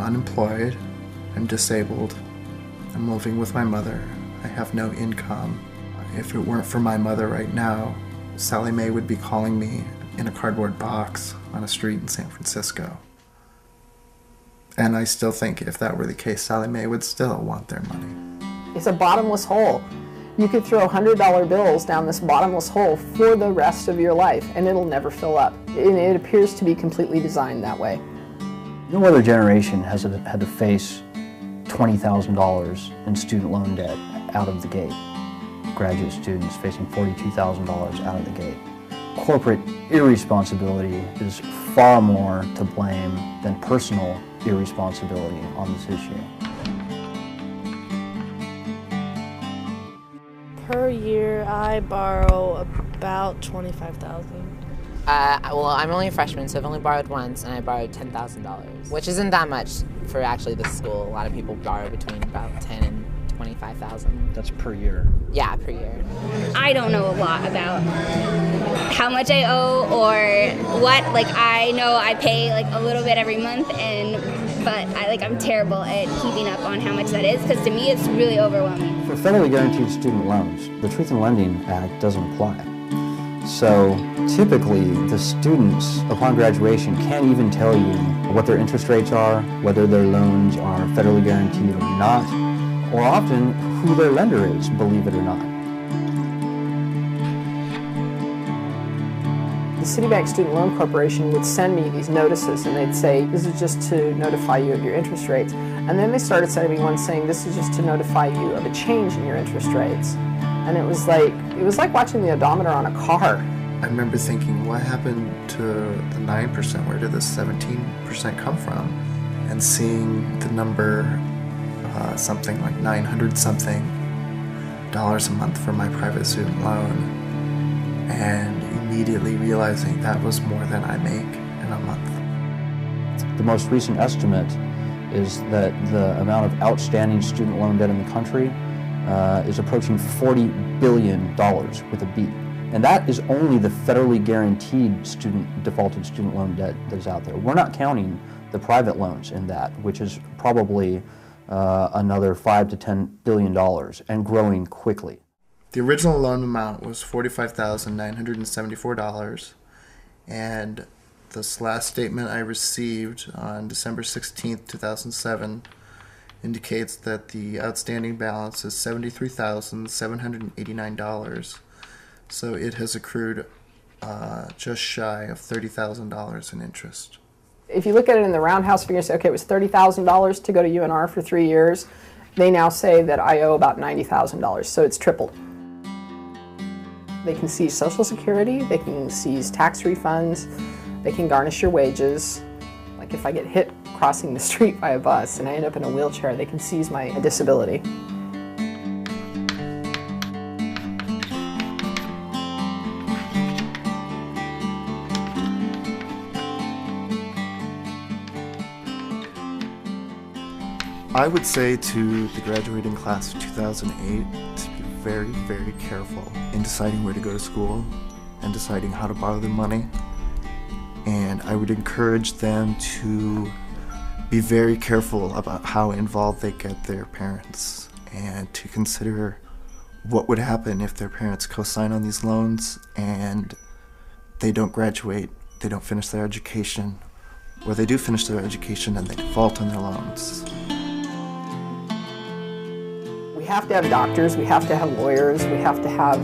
unemployed, I'm disabled, I'm living with my mother, I have no income. If it weren't for my mother right now, Sallie Mae would be calling me in a cardboard box on a street in San Francisco. And I still think if that were the case, Sallie Mae would still want their money. It's a bottomless hole. You could throw $100 bills down this bottomless hole for the rest of your life, and it'll never fill up. And it appears to be completely designed that way. No other generation has had to face $20,000 in student loan debt out of the gate. Graduate students facing $42,000 out of the gate. Corporate irresponsibility is far more to blame than personal irresponsibility on this issue. Per year, I borrow about $25,000. Well, I'm only a freshman, so I've only borrowed once, and I borrowed $10,000, which isn't that much for actually the school. A lot of people borrow between about $10,000 and $25,000. That's per year? Yeah, per year. I don't know a lot about how much I owe or what. Like, I know I pay like a little bit every month, but I'm terrible at keeping up on how much that is, because to me it's really overwhelming. For federally guaranteed student loans, the Truth in Lending Act doesn't apply. So typically the students upon graduation can't even tell you what their interest rates are, whether their loans are federally guaranteed or not, or often who their lender is, believe it or not. The Citibank Student Loan Corporation would send me these notices, and they'd say, this is just to notify you of your interest rates. And then they started sending me one saying, this is just to notify you of a change in your interest rates. And it was like watching the odometer on a car. I remember thinking, what happened to the 9%? Where did the 17% come from? And seeing the number, something like $900-something a month for my private student loan, and immediately realizing that was more than I make in a month. The most recent estimate is that the amount of outstanding student loan debt in the country is approaching $40 billion with a B. And that is only the federally guaranteed defaulted student loan debt that is out there. We're not counting the private loans in that, which is probably another $5 to $10 billion and growing quickly. The original loan amount was $45,974, and this last statement I received on December 16th, 2007 indicates that the outstanding balance is $73,789. So it has accrued just shy of $30,000 in interest. If you look at it in the roundhouse figure and say, okay, it was $30,000 to go to UNR for 3 years, they now say that I owe about $90,000, so it's tripled. They can seize Social Security, they can seize tax refunds, they can garnish your wages. Like if I get hit crossing the street by a bus and I end up in a wheelchair, they can seize my disability. I would say to the graduating class of 2008 to be very, very careful in deciding where to go to school and deciding how to borrow their money. And I would encourage them to be very careful about how involved they get their parents, and to consider what would happen if their parents co-sign on these loans and they don't graduate, they don't finish their education, or they do finish their education and they default on their loans. We have to have doctors, we have to have lawyers, we have to have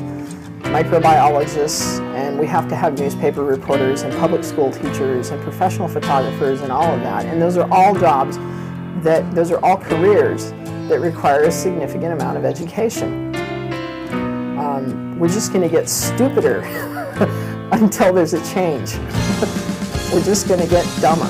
microbiologists, and we have to have newspaper reporters and public school teachers and professional photographers and all of that. And those are all jobs those are all careers that require a significant amount of education. We're just going to get stupider until there's a change. We're just going to get dumber.